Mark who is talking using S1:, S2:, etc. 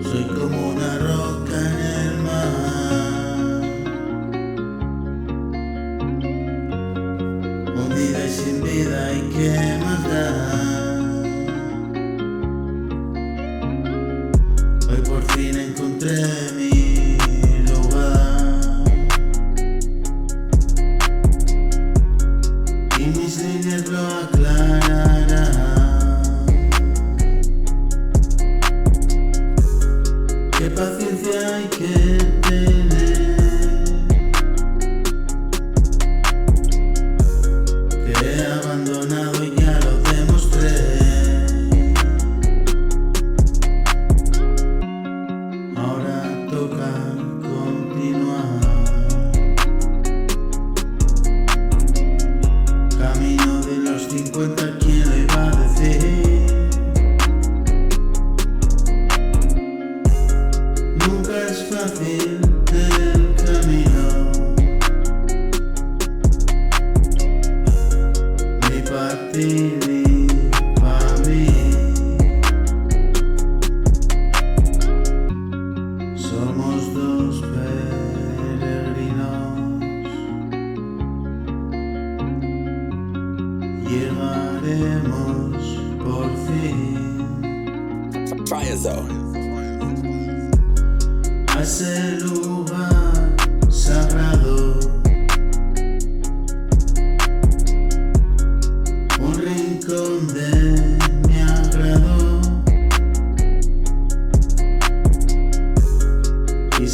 S1: Soy como una roca en el mar, hundida y sin vida, ¿y qué más da? Hoy por fin encontré mi lugar y mis líneas lo aclararán. Qué paciencia hay que tener, que he abandonado y ya lo demostré. Ahora toca continuar, camino de los 50, ¿quién lo iba a decir? Nunca es fácil el camino, ni para ti ni para mí. Somos dos peregrinos, llegaremos por fin a ese lugar sagrado, un rincón de mi agrado, y